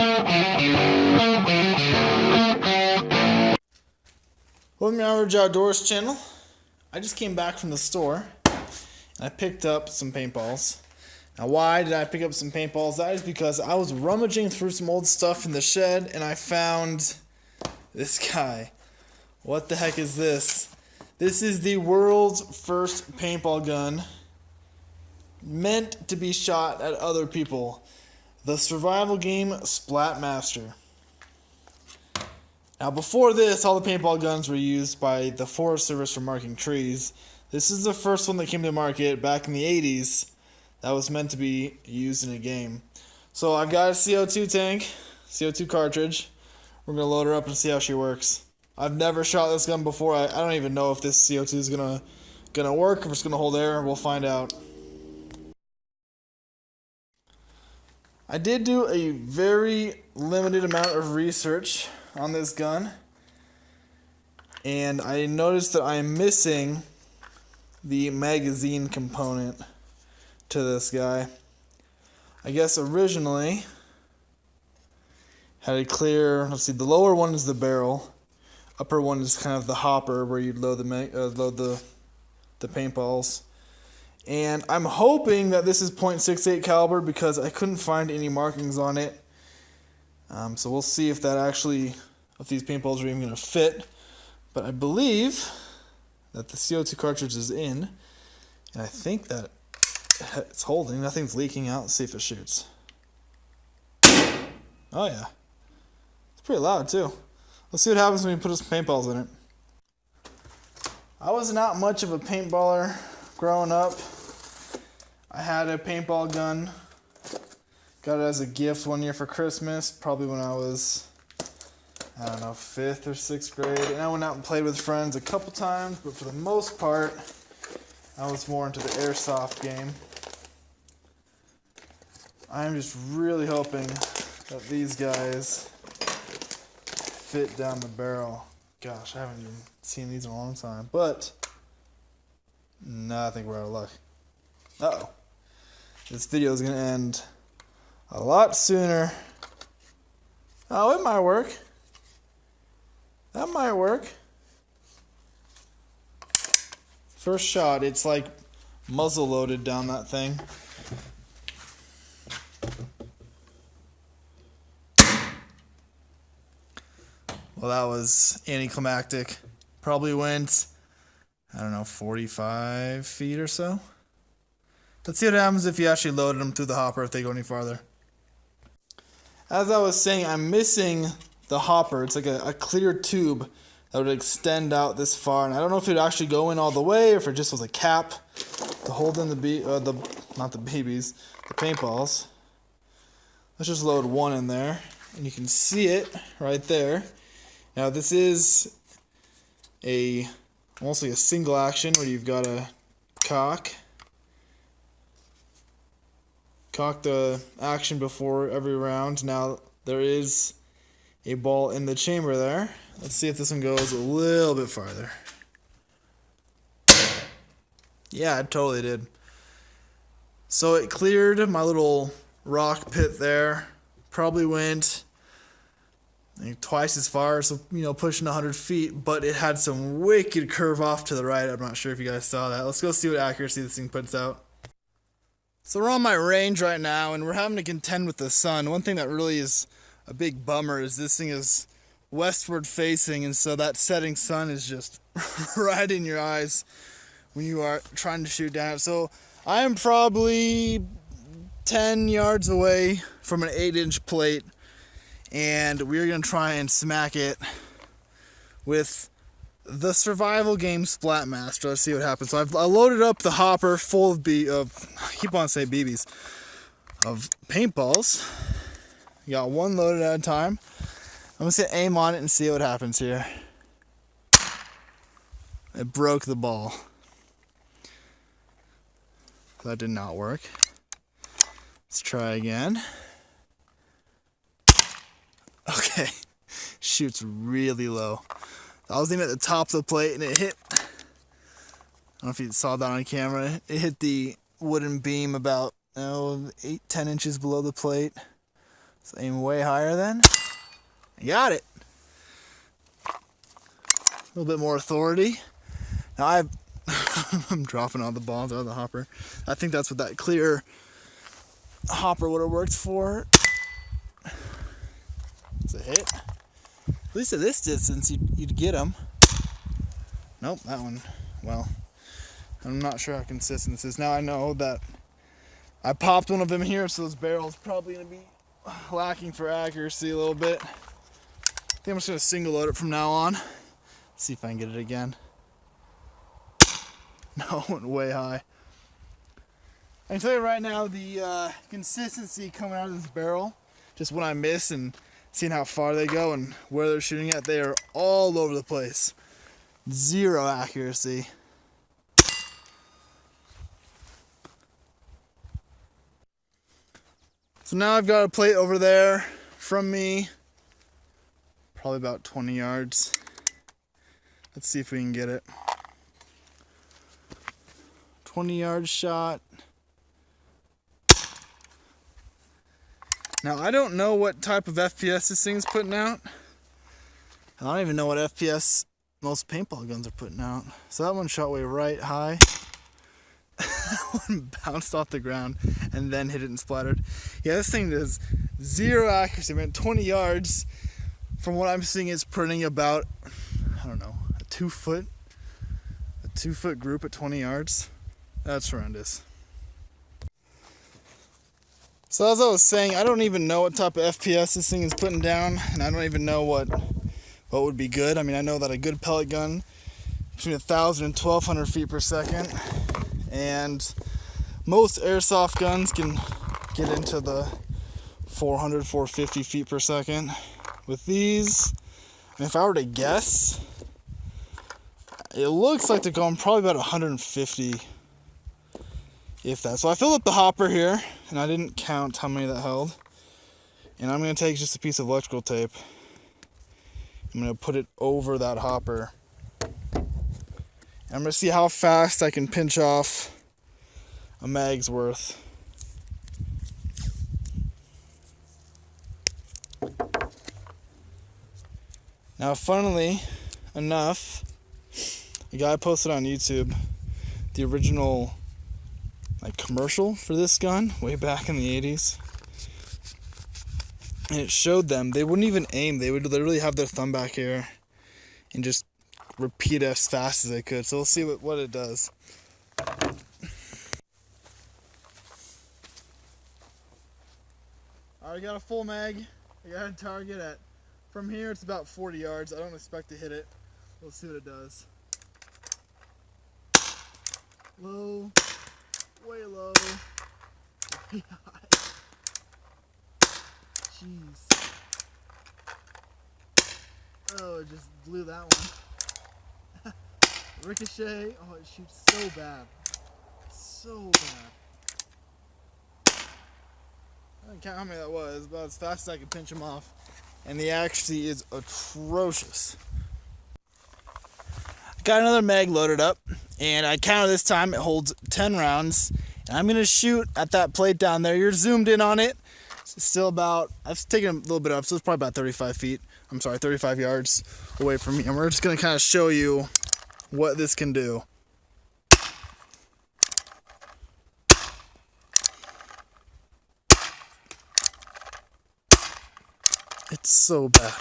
Welcome to my Average Outdoors channel. I just came back from the store and I picked up some paintballs. Now why did I pick up some paintballs? That is because I was rummaging through some old stuff in the shed and I found this guy. What the heck is this? This is the world's first paintball gun meant to be shot at other people. The survival game Splatmaster. Now before this, all the paintball guns were used by the Forest Service for marking trees. This is the first one that came to market back in the 80s that was meant to be used in a game. So I've got a CO2 tank, CO2 cartridge. We're going to load her up and see how she works. I've never shot this gun before. I don't even know if this CO2 is gonna work, if it's going to hold air. We'll find out. I did do a very limited amount of research on this gun, and I noticed that I am missing the magazine component to this guy. I guess originally had a clear, let's see, the lower one is the barrel, upper one is kind of the hopper where you'd load the paintballs. And I'm hoping that this is .68 caliber because I couldn't find any markings on it. So we'll see if these paintballs are even going to fit. But I believe that the CO2 cartridge is in, and I think that it's holding. Nothing's leaking out. Let's see if it shoots. Oh yeah, it's pretty loud too. Let's see what happens when we put some paintballs in it. I was not much of a paintballer growing up. I had a paintball gun. Got it as a gift one year for Christmas, probably when I was, I don't know, 5th or 6th grade. And I went out and played with friends a couple times, but for the most part, I was more into the airsoft game. I'm just really hoping that these guys fit down the barrel. Gosh, I haven't even seen these in a long time. But, no, I think we're out of luck. Uh-oh. This video is going to end a lot sooner. Oh, it might work. That might work. First shot, it's like muzzle loaded down that thing. Well, that was anticlimactic. Probably went, I don't know, 45 feet or so. Let's see what happens if you actually loaded them through the hopper if they go any farther. As I was saying, I'm missing the hopper. It's like a clear tube that would extend out this far. And I don't know if it would actually go in all the way or if it just was a cap to hold in the paintballs. Let's just load one in there. And you can see it right there. Now this is almost like a single action where you've got to cock the action before every round. Now there is a ball in the chamber there. Let's see if this one goes a little bit farther. Yeah, it totally did. So it cleared my little rock pit there. Probably went twice as far, so pushing 100 feet, but it had some wicked curve off to the right. I'm not sure if you guys saw that. Let's go see what accuracy this thing puts out. So we're on my range right now, and we're having to contend with the sun. One thing that really is a big bummer is this thing is westward facing, and so that setting sun is just right in your eyes when you are trying to shoot down it. So I am probably 10 yards away from an 8-inch plate, and we're going to try and smack it with the survival game Splatmaster. Let's see what happens. So I loaded up the hopper full of I keep on saying BBs, of paintballs. You got one loaded at a time. I'm going to aim on it and see what happens here. It broke the ball. That did not work. Let's try again. Okay, shoots really low. I was aiming at the top of the plate and it hit, I don't know if you saw that on camera, it hit the wooden beam about 8-10 inches below the plate. So aim way higher then. I got it. A little bit more authority. Now I'm dropping all the balls out of the hopper. I think that's what that clear hopper would have worked for. It's a hit. At least at this distance, you'd get them. Nope, that one. Well, I'm not sure how consistent this is. Now I know that I popped one of them here, so this barrel's probably going to be lacking for accuracy a little bit. I think I'm just going to single load it from now on. See if I can get it again. No, it went way high. I can tell you right now, the consistency coming out of this barrel, just when I miss and seeing how far they go and where they're shooting at, they are all over the place. Zero accuracy. So now I've got a plate over there from me, probably about 20 yards. Let's see if we can get it. 20-yard shot. Now I don't know what type of FPS this thing's putting out. I don't even know what FPS most paintball guns are putting out. So that one shot way right high. That one bounced off the ground and then hit it and splattered. Yeah, this thing does zero accuracy. I mean, 20 yards from what I'm seeing is printing about, I don't know, a 2 foot group at 20 yards. That's horrendous. So as I was saying, I don't even know what type of FPS this thing is putting down, and I don't even know what would be good. I mean, I know that a good pellet gun between 1,000 and 1,200 feet per second, and most airsoft guns can get into the 400, 450 feet per second. With these, and if I were to guess, it looks like they're going probably about 150, if that. So I filled up the hopper here, and I didn't count how many that held. And I'm going to take just a piece of electrical tape. I'm going to put it over that hopper. And I'm going to see how fast I can pinch off a mag's worth. Now, funnily enough, a guy posted on YouTube the original commercial for this gun way back in the 80s, and it showed them they wouldn't even aim. They would literally have their thumb back here and just repeat as fast as they could. So we'll see what it does. I got a full mag. I got a target at, from here it's about 40 yards. I don't expect to hit it. We'll see what it does. Low, way low, way high. Jeez. Oh, it just blew that one. Ricochet. Oh, it shoots so bad. So bad. I don't count how many that was, about as fast as I could pinch them off. And the accuracy is atrocious. Got another mag loaded up, and I counted this time. It holds 10 rounds, and I'm gonna shoot at that plate down there. You're zoomed in on it. It's still about, I've taken a little bit up, so it's probably about 35 yards away from me. And we're just gonna kind of show you what this can do. It's so bad.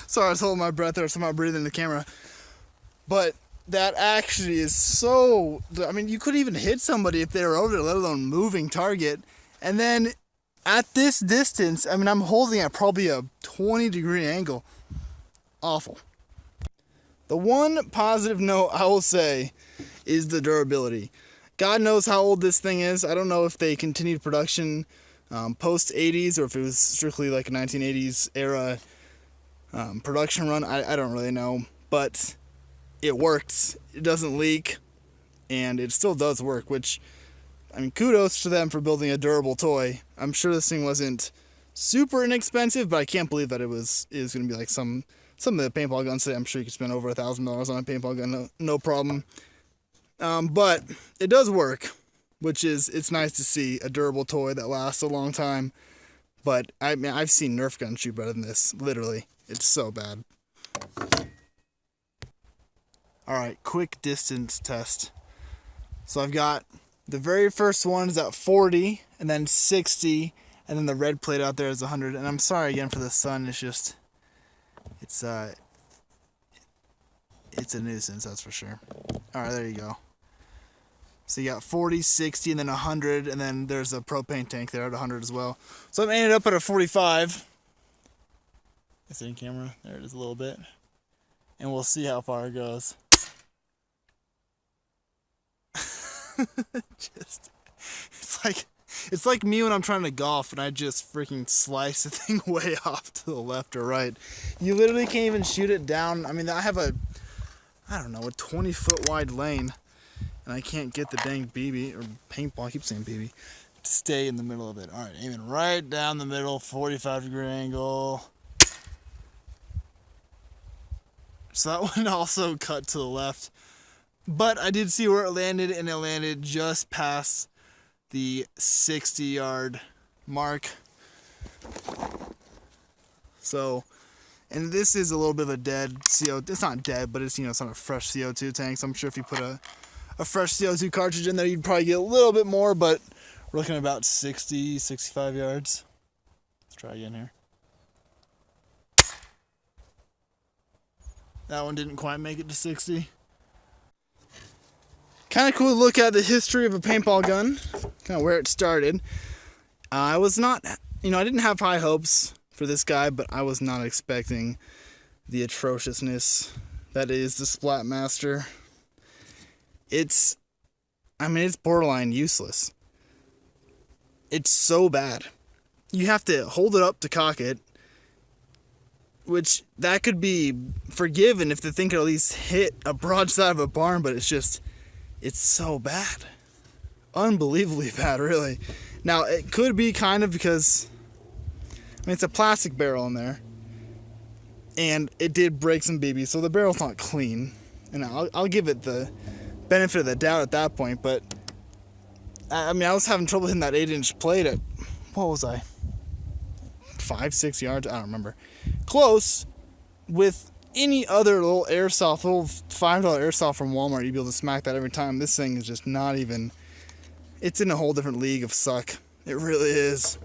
Sorry, I was holding my breath there, so I'm not breathing in the camera. But that actually is so, I mean, you couldn't even hit somebody if they were over there, let alone moving target. And then at this distance, I mean, I'm holding at probably a 20-degree angle. Awful. The one positive note I will say is the durability. God knows how old this thing is. I don't know if they continued production post 80s or if it was strictly like a 1980s era production run. I don't really know, but it works. It doesn't leak, and it still does work, which I mean, kudos to them for building a durable toy. I'm sure this thing wasn't super inexpensive, but I can't believe that it was going to be like some of the paintball guns today. I'm sure you could spend over $1,000 on a paintball gun, no problem. But it does work, which is, it's nice to see a durable toy that lasts a long time. But I mean, I've seen Nerf guns shoot better than this. Literally, it's so bad. All right, quick distance test. So I've got the very first one is at 40, and then 60, and then the red plate out there is 100. And I'm sorry again for the sun. It's just, it's a nuisance, that's for sure. All right, there you go. So you got 40, 60, and then 100, and then there's a propane tank there at 100 as well. So I'm ended up at a 45. Is it in camera? There it is a little bit. And we'll see how far it goes. Just, it's like me when I'm trying to golf and I just freaking slice the thing way off to the left or right. You literally can't even shoot it down. I mean, I have a 20-foot wide lane, and I can't get the dang BB, or paintball, I keep saying BB, to stay in the middle of it. All right, aiming right down the middle, 45-degree angle. So that one also cut to the left. But I did see where it landed, and it landed just past the 60-yard mark. So, and this is a little bit of a dead CO2. It's not dead, but it's, it's not a fresh CO2 tank. So I'm sure if you put a fresh CO2 cartridge in there, you'd probably get a little bit more, but we're looking at about 60, 65 yards. Let's try again here. That one didn't quite make it to 60. Kind of cool to look at the history of a paintball gun, kind of where it started. I was not, I didn't have high hopes for this guy, but I was not expecting the atrociousness that is the Splatmaster. It's borderline useless. It's so bad. You have to hold it up to cock it, which that could be forgiven if the thing could at least hit a broadside of a barn, but it's so bad. Unbelievably bad, really. Now, it could be kind of because, it's a plastic barrel in there, and it did break some BBs, so the barrel's not clean. And I'll give it the benefit of the doubt at that point, but, I was having trouble hitting that 8-inch plate at, what was I? 5-6 yards? I don't remember. Close. With any other little $5 airsoft from Walmart, you'd be able to smack that every time. This thing is just not even, it's in a whole different league of suck. It really is.